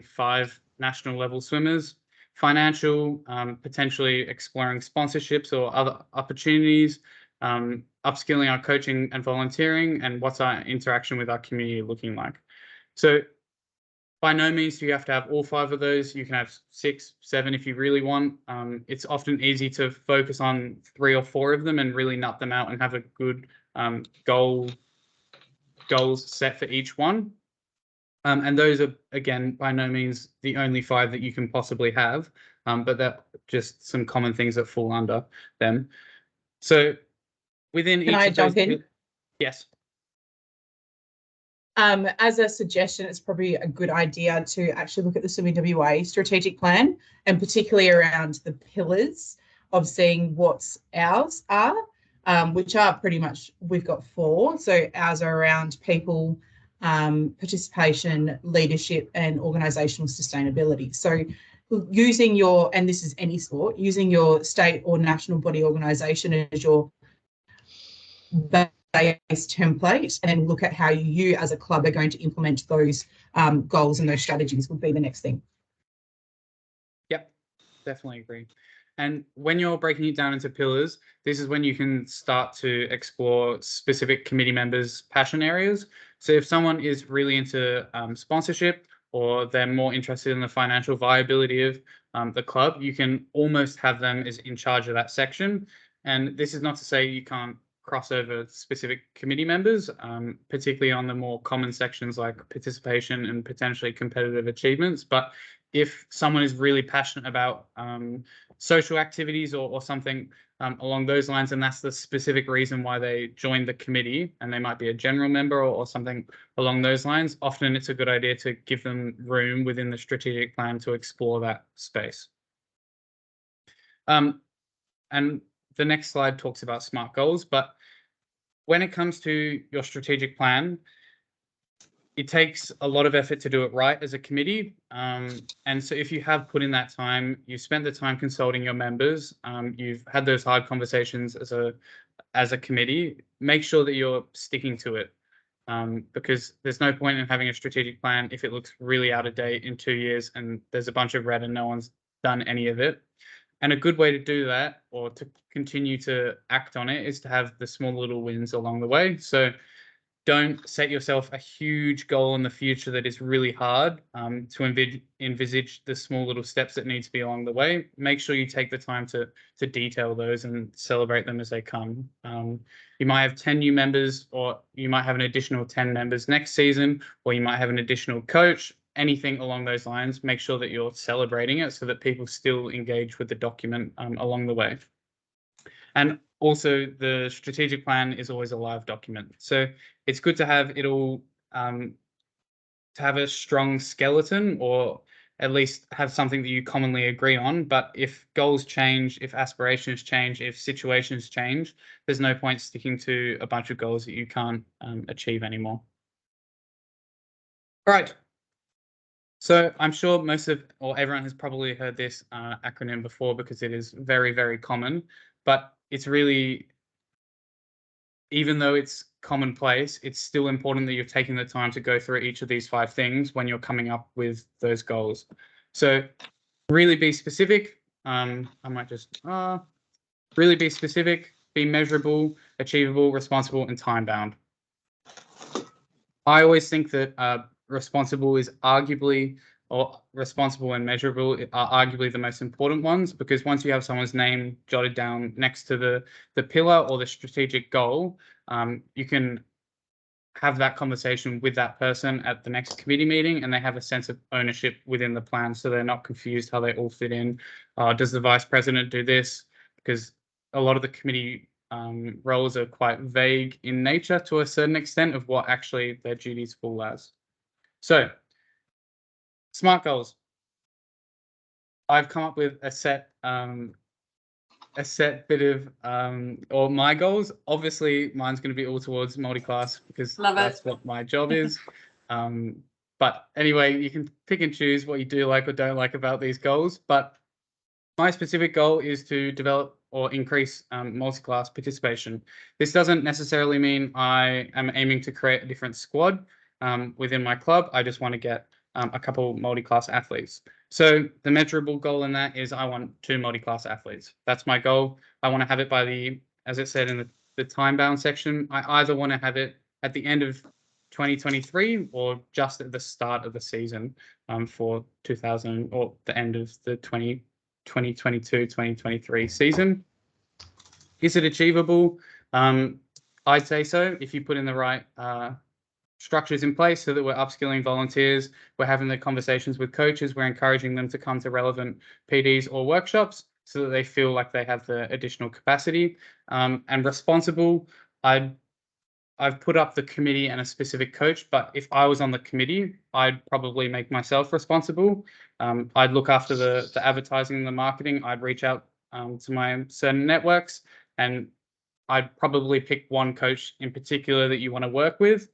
5 national level swimmers. Financial, potentially exploring sponsorships or other opportunities, upskilling our coaching and volunteering, and what's our interaction with our community looking like. So by no means do you have to have all 5 of those. You can have 6, 7 if you really want. It's often easy to focus on 3 or 4 of them and really nut them out and have a good goals set for each one. And those are, again, by no means the only 5 that you can possibly have, but they're just some common things that fall under them. So within Can each I of jump those, in? yes. As a suggestion, it's probably a good idea to actually look at the Swimming WA strategic plan, and particularly around the pillars of seeing what ours are, which are pretty much, we've got 4. So ours are around people, participation, leadership, and organisational sustainability. So using your, and this is any sport, using your state or national body organisation as your base template, and then look at how you as a club are going to implement those goals and those strategies would be the next thing. Yep, definitely agree. And when you're breaking it down into pillars, this is when you can start to explore specific committee members' passion areas. So if someone is really into sponsorship, or they're more interested in the financial viability of the club, you can almost have them as in charge of that section. And this is not to say you can't cross over specific committee members, particularly on the more common sections like participation and potentially competitive achievements. But if someone is really passionate about social activities or something along those lines, and that's the specific reason why they joined the committee, and they might be a general member or something along those lines, often it's a good idea to give them room within the strategic plan to explore that space. And the next slide talks about SMART goals, but when it comes to your strategic plan, it takes a lot of effort to do it right as a committee. And so if you have put in that time, you've spent the time consulting your members, you've had those hard conversations as a committee, make sure that you're sticking to it. Because there's no point in having a strategic plan if it looks really out of date in 2 years and there's a bunch of red and no one's done any of it. And a good way to do that, or to continue to act on it, is to have the small little wins along the way. So don't set yourself a huge goal in the future that is really hard to envisage the small little steps that need to be along the way. Make sure you take the time to detail those and celebrate them as they come. You might have 10 new members, or you might have an additional 10 members next season, or you might have an additional coach. Anything along those lines, make sure that you're celebrating it so that people still engage with the document along the way. And also, the strategic plan is always a live document. So it's good to have it all, to have a strong skeleton, or at least have something that you commonly agree on. But if goals change, if aspirations change, if situations change, there's no point sticking to a bunch of goals that you can't achieve anymore. All right. So I'm sure everyone has probably heard this acronym before, because it is very, very common, but it's really, even though it's commonplace, it's still important that you're taking the time to go through each of these 5 things when you're coming up with those goals. So really be specific. I might just really be specific, be measurable, achievable, responsible, and time-bound. I always think that responsible and measurable are arguably the most important ones, because once you have someone's name jotted down next to the pillar or the strategic goal, you can have that conversation with that person at the next committee meeting, and they have a sense of ownership within the plan, so they're not confused how they all fit in. Does the vice president do this? Because a lot of the committee roles are quite vague in nature to a certain extent of what actually their duties fall as. So, SMART goals. I've come up with a set bit of or my goals. Obviously, mine's going to be all towards multi-class, because that's what my job is. But anyway, you can pick and choose what you do like or don't like about these goals. But my specific goal is to develop or increase multi-class participation. This doesn't necessarily mean I am aiming to create a different squad within my club. I just want to get a couple multi-class athletes. So the measurable goal in that is I want 2 multi-class athletes. That's my goal. I want to have it by the, as it said in the time-bound section, I either want to have it at the end of 2023 or just at the start of the season for 2000 or the end of the 2022-2023 season. Is it achievable? I'd say so if you put in the right structures in place so that we're upskilling volunteers, we're having the conversations with coaches, we're encouraging them to come to relevant PDs or workshops so that they feel like they have the additional capacity. And responsible, I've put up the committee and a specific coach, but if I was on the committee, I'd probably make myself responsible. I'd look after the advertising and the marketing. I'd reach out to my certain networks, and I'd probably pick one coach in particular that you want to work with.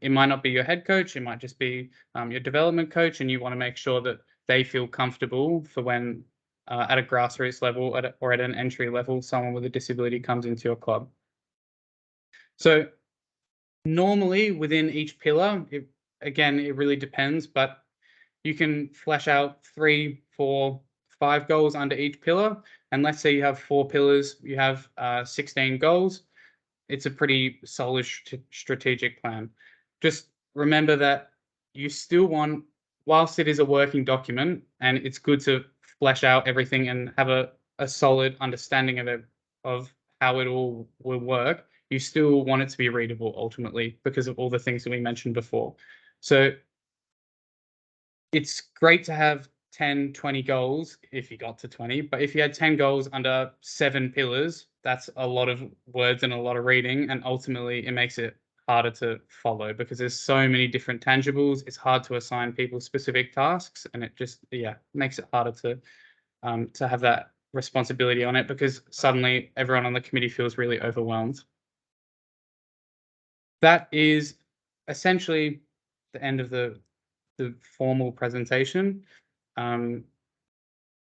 It might not be your head coach, it might just be your development coach, and you want to make sure that they feel comfortable for when at a grassroots level or at an entry level, someone with a disability comes into your club. So normally within each pillar, again, it really depends, but you can flesh out 3, 4, 5 goals under each pillar. And let's say you have 4 pillars, you have 16 goals. It's a pretty solid strategic plan. Just remember that you still want, whilst it is a working document and it's good to flesh out everything and have a solid understanding of it, of how it all will work, you still want it to be readable ultimately because of all the things that we mentioned before. So it's great to have 10, 20 goals if you got to 20, but if you had 10 goals under 7 pillars, that's a lot of words and a lot of reading, and ultimately it makes it harder to follow because there's so many different tangibles. It's hard to assign people specific tasks, and it just makes it harder to have that responsibility on it because suddenly everyone on the committee feels really overwhelmed. That is essentially the end of the formal presentation. When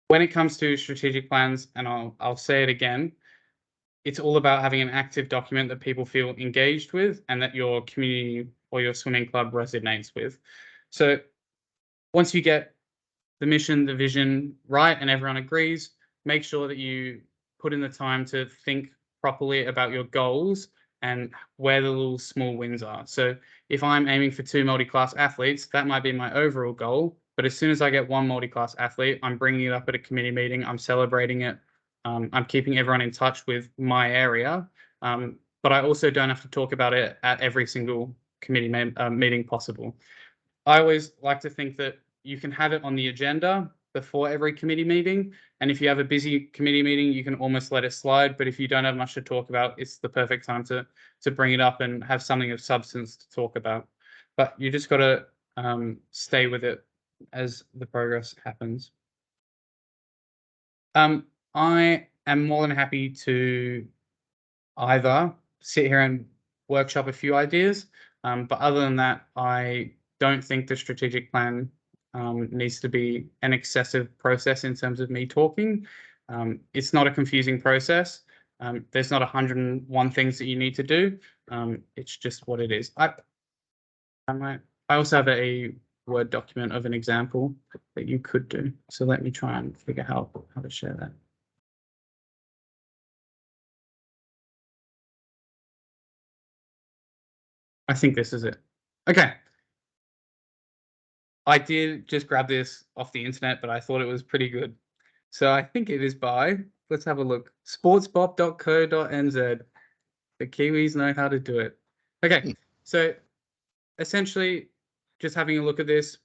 it comes to strategic plans, and I'll say it again, it's all about having an active document that people feel engaged with and that your community or your swimming club resonates with. So once you get the mission, the vision right, and everyone agrees, make sure that you put in the time to think properly about your goals and where the little small wins are. So if I'm aiming for 2 multi-class athletes, that might be my overall goal. But as soon as I get 1 multi-class athlete, I'm bringing it up at a committee meeting, I'm celebrating it. I'm keeping everyone in touch with my area, but I also don't have to talk about it at every single committee meeting possible. I always like to think that you can have it on the agenda before every committee meeting, and if you have a busy committee meeting, you can almost let it slide, but if you don't have much to talk about, it's the perfect time to bring it up and have something of substance to talk about. But you just got to stay with it as the progress happens. I am more than happy to either sit here and workshop a few ideas, but other than that, I don't think the strategic plan needs to be an excessive process in terms of me talking. It's not a confusing process. There's not 101 things that you need to do. It's just what it is. I also have a Word document of an example that you could do. So let me try and figure out how to share that. I think this is it. Okay. I did just grab this off the internet, but I thought it was pretty good. So I think it is by, let's have a look, sportsbop.co.nz. The Kiwis know how to do it. Okay, so essentially just having a look at this,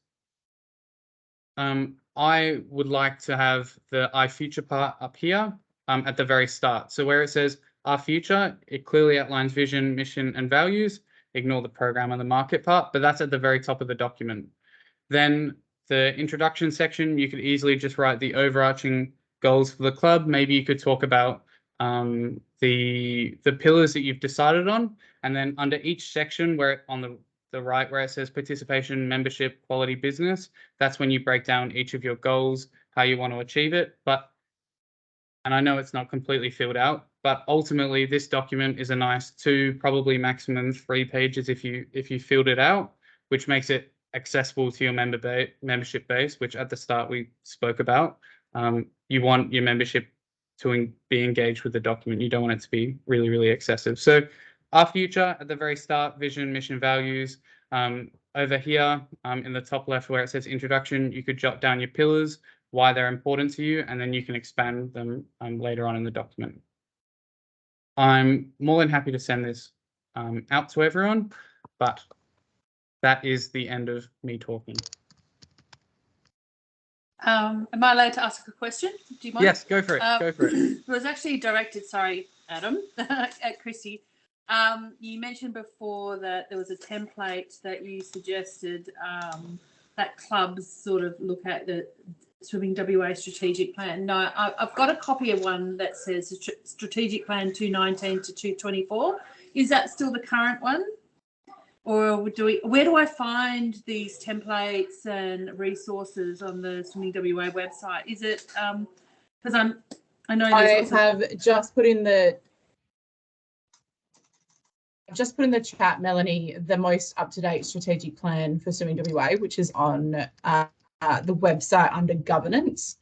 I would like to have the Our Future part up here at the very start. So where it says Our Future, it clearly outlines vision, mission, and values. Ignore the program and the market part, but that's at the very top of the document. Then the introduction section, you could easily just write the overarching goals for the club. Maybe you could talk about the pillars that you've decided on, and then under each section where on the right where it says participation, membership, quality business, that's when you break down each of your goals, how you want to achieve it. And I know it's not completely filled out, but ultimately this document is a nice 2, probably maximum 3 pages if you filled it out, which makes it accessible to your membership base, which at the start we spoke about. You want your membership to be engaged with the document. You don't want it to be really, really excessive. So our future at the very start, vision, mission, values. Over here in the top left where it says introduction, you could jot down your pillars, why they're important to you, and then you can expand them later on in the document. I'm more than happy to send this out to everyone, but that is the end of me talking. Am I allowed to ask a question? Do you mind? Yes, go for it. Go for it. It was actually directed, sorry, Adam, at Chrissy. You mentioned before that there was a template that you suggested that clubs sort of look at the Swimming WA strategic plan. No, I've got a copy of one that says strategic plan 2019 to 2024. Is that still the current one? Or where do I find these templates and resources on the Swimming WA website? Is it because I know I have just put in the chat, Melanie, the most up-to-date strategic plan for Swimming WA, which is on the website under governance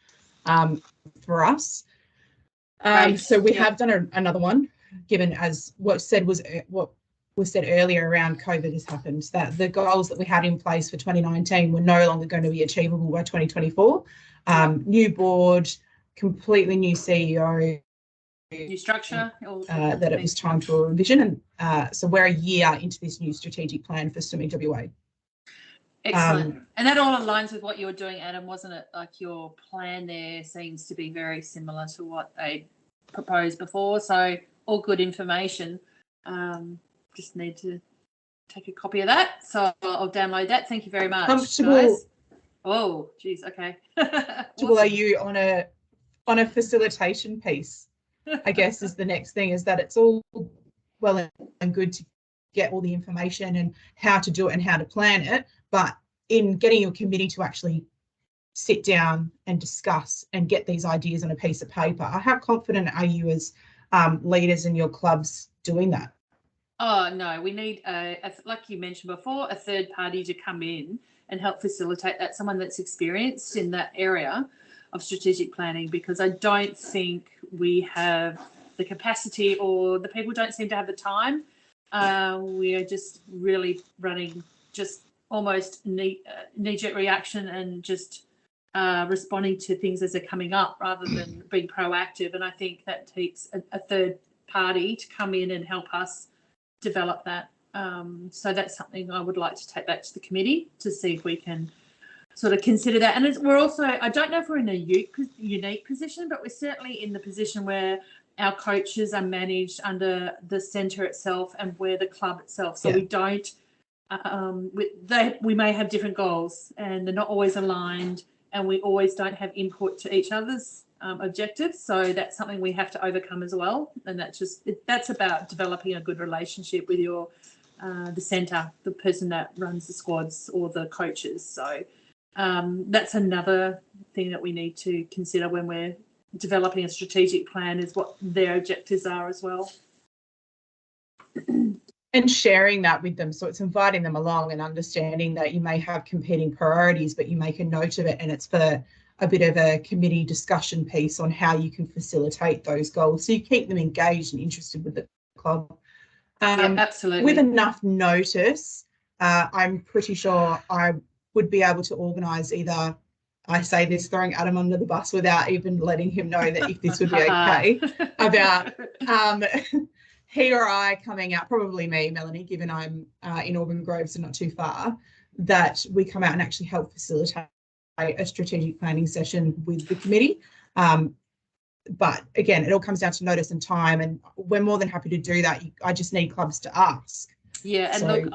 for us. So we have done another one, given as what was said earlier around COVID has happened, that the goals that we had in place for 2019 were no longer going to be achievable by 2024. New board, completely new CEO, new structure, that it was time to revision. And so we're a year into this new strategic plan for Swimming WA. Excellent. And that all aligns with what you were doing, Adam, wasn't it? Like your plan there seems to be very similar to what they proposed before. So all good information. Just need to take a copy of that. So I'll download that. Thank you very much. Comfortable. Guys. Oh, geez. Okay. Comfortable are you on a facilitation piece? I guess is the next thing, is that it's all well and good to get all the information and how to do it and how to plan it, but in getting your committee to actually sit down and discuss and get these ideas on a piece of paper, how confident are you as leaders in your clubs doing that? Oh, no, we need, like you mentioned before, a third party to come in and help facilitate that, someone that's experienced in that area of strategic planning, because I don't think we have the capacity, or the people don't seem to have the time. We are just really running just almost knee-jerk reaction and just responding to things as they're coming up rather than being proactive. And I think that takes a third party to come in and help us develop that. So that's something I would like to take back to the committee to see if we can sort of consider that. And we're also, I don't know if we're in a unique position, but we're certainly in the position where our coaches are managed under the centre itself and we're the club itself. So we don't, we may have different goals and they're not always aligned, and we always don't have input to each other's objectives. So that's something we have to overcome as well. And that's about developing a good relationship with your the centre, the person that runs the squads or the coaches. So that's another thing that we need to consider when we're developing a strategic plan, is what their objectives are as well. And sharing that with them. So it's inviting them along and understanding that you may have competing priorities, but you make a note of it, and it's for a bit of a committee discussion piece on how you can facilitate those goals. So you keep them engaged and interested with the club. Yeah, absolutely. With enough notice, I'm pretty sure I would be able to organise either, I say this throwing Adam under the bus without even letting him know that if this would be okay, about he or I coming out, probably me, Melanie, given I'm in Auburn Grove, so not too far, that we come out and actually help facilitate a strategic planning session with the committee. But again, it all comes down to notice and time, and we're more than happy to do that. I just need clubs to ask. Yeah, and so, look,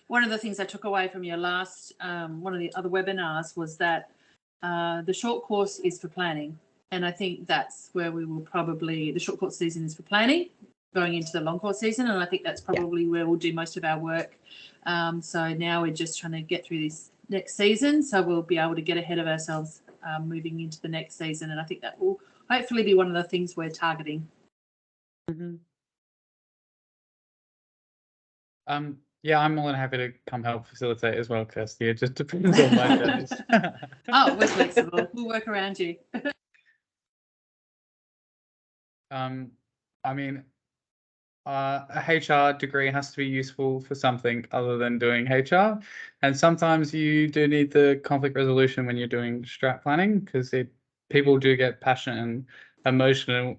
one of the things I took away from your last one of the other webinars was that the short course is for planning, and I think that's where we will probably, the short course season is for planning going into the long course season, and I think that's probably where we'll do most of our work. So now we're just trying to get through this next season, so we'll be able to get ahead of ourselves moving into the next season, and I think that will hopefully be one of the things we're targeting. Yeah, I'm more than happy to come help facilitate as well, Kirsty. It just depends on my days. Oh, we're flexible. We'll work around you. I mean, a HR degree has to be useful for something other than doing HR, and sometimes you do need the conflict resolution when you're doing strat planning, because people do get passionate and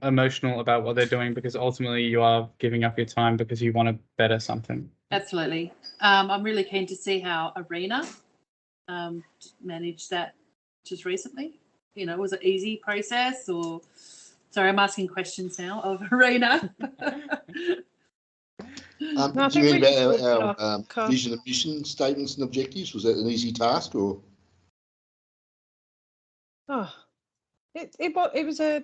emotional about what they're doing, because ultimately you are giving up your time because you want to better something. Absolutely. I'm really keen to see how Arena managed that just recently. You know, was it easy process or? Sorry, I'm asking questions now of Arena. No, do you mean about our vision and mission statements and objectives? Was that an easy task, or? Oh, it was I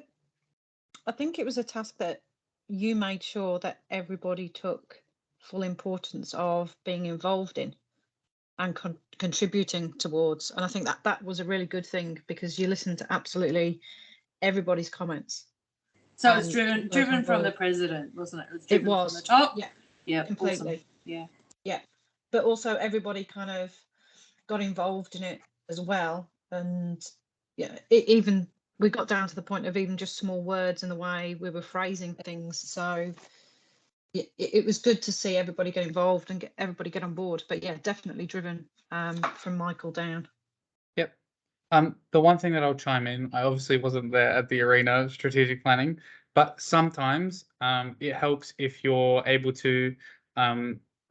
think it was a task that you made sure that everybody took full importance of being involved in and contributing towards. And I think that was a really good thing, because you listened to absolutely everybody's comments. So it's driven from the president, wasn't it? It was from the top. Yeah. Yeah. Completely. Awesome. Yeah. Yeah. But also everybody kind of got involved in it as well. And yeah, even we got down to the point of even just small words and the way we were phrasing things. So it was good to see everybody get involved and everybody get on board. But yeah, definitely driven from Michael down. Yep. The one thing that I'll chime in, I obviously wasn't there at the Arena strategic planning, but sometimes it helps if you're able to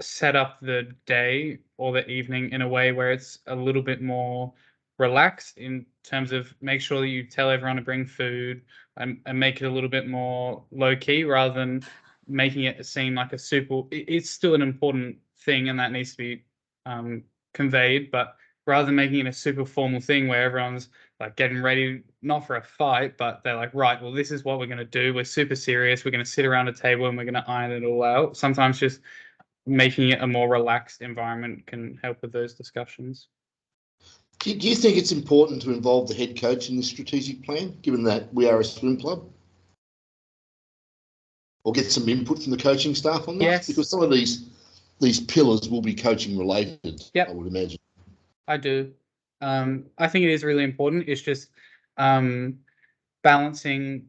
set up the day or the evening in a way where it's a little bit more relaxed, in terms of make sure that you tell everyone to bring food and make it a little bit more low key, rather than making it seem like a super. It's still an important thing and that needs to be conveyed, but rather than making it a super formal thing where everyone's like getting ready, not for a fight, but they're like, right, well, this is what we're going to do. We're super serious. We're going to sit around a table and we're going to iron it all out. Sometimes just making it a more relaxed environment can help with those discussions. Do you think it's important to involve the head coach in this strategic plan, given that we are a swim club? Or get some input from the coaching staff on that? Yes. Because some of these pillars will be coaching related, Yep. I would imagine. I do. I think it is really important. It's just balancing.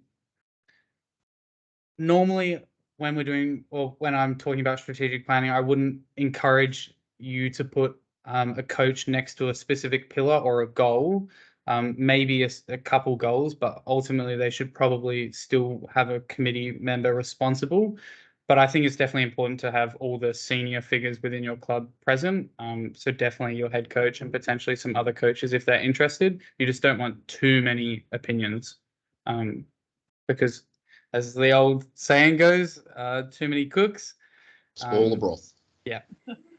Normally, when we're doing, or when I'm talking about strategic planning, I wouldn't encourage you to put a coach next to a specific pillar or a goal. Maybe a couple goals, but ultimately they should probably still have a committee member responsible. But I think it's definitely important to have all the senior figures within your club present. So definitely your head coach and potentially some other coaches if they're interested. You just don't want too many opinions, because as the old saying goes, too many cooks Spoil the broth. Yeah,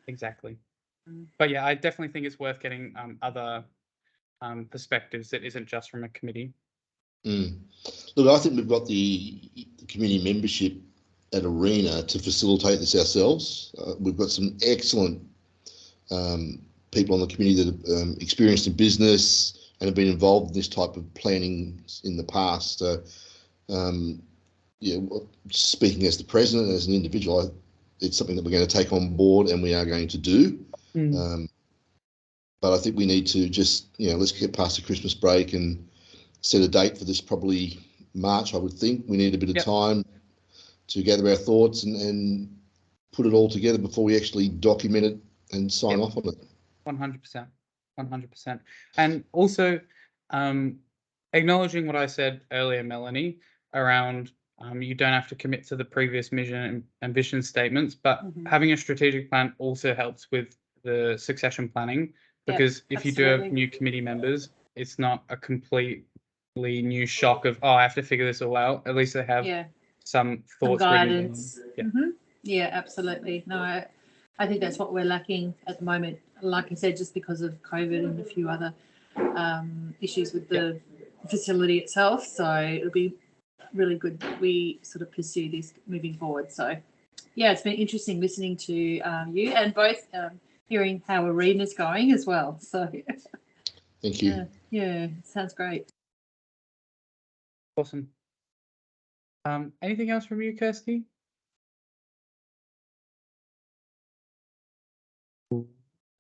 exactly. But yeah, I definitely think it's worth getting other perspectives that isn't just from a committee. Look, I think we've got the community membership at Arena to facilitate this ourselves. We've got some excellent people on the community that are experienced in business and have been involved in this type of planning in the past. Speaking as the president, as an individual, it's something that we're going to take on board and we are going to do. But I think we need to just, let's get past the Christmas break and set a date for this, probably March, I would think. We need a bit of time to gather our thoughts and put it all together before we actually document it and sign off on it. 100%. 100%. And also acknowledging what I said earlier, Melanie, around you don't have to commit to the previous mission and vision statements, but having a strategic plan also helps with the succession planning, because if you do have new committee members, it's not a completely new shock of, I have to figure this all out. At least they have some thoughts. Some guidance. Yeah, absolutely. No, I think that's what we're lacking at the moment. Like I said, just because of COVID and a few other issues with the facility itself. So it'll be really good that we sort of pursue this moving forward. So yeah, it's been interesting listening to you and both hearing how Arena's going as well. So thank you. Yeah, sounds great. Awesome. Anything else from you, Kirsty?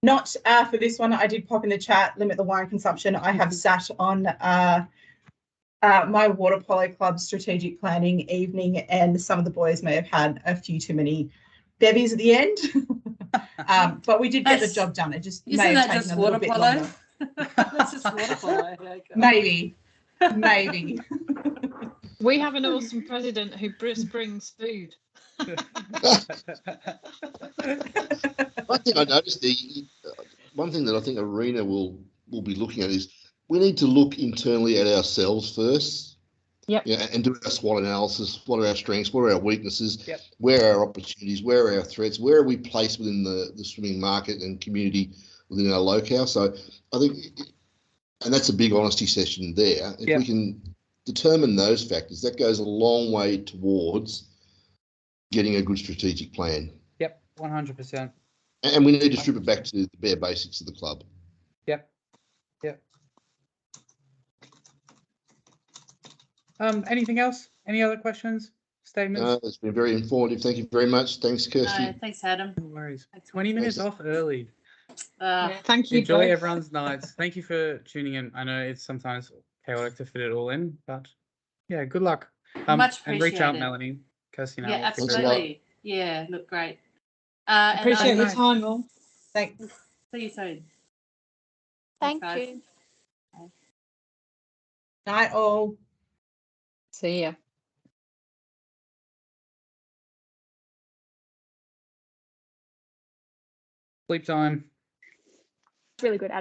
Not for this one. I did pop in the chat, limit the wine consumption. I have sat on my water polo club strategic planning evening, and some of the boys may have had a few too many bevies at the end. But we did get the job done. It just may have taken a little bit longer. That's just water polo. Okay. Maybe. We have an awesome president who brings food. One thing I noticed, one thing that I think Arena will be looking at is we need to look internally at ourselves first. Yep. Yeah, and do our SWOT analysis. What are our strengths? What are our weaknesses? Yep. Where are our opportunities? Where are our threats? Where are we placed within the swimming market and community within our locale? So I think, and that's a big honesty session there. If we can determine those factors, that goes a long way towards getting a good strategic plan. Yep, 100%. And we need to strip it back to the bare basics of the club. Yep. Anything else? Any other questions, statements? It's been very informative. Thank you very much. Thanks, Kirsty. Thanks, Adam. No worries. 20 minutes off early. Thank you. Enjoy both. everyone's nights. Thank you for tuning in. I know it's sometimes chaotic to fit it all in, but yeah, good luck. Much and reach out, appreciated. Melanie. Kirsty, Yeah, absolutely. Yeah, look great. And Appreciate your time, all. Thanks. See you soon. Thank Thanks, you. Night all. See ya. Sleep time. Really good, Adam.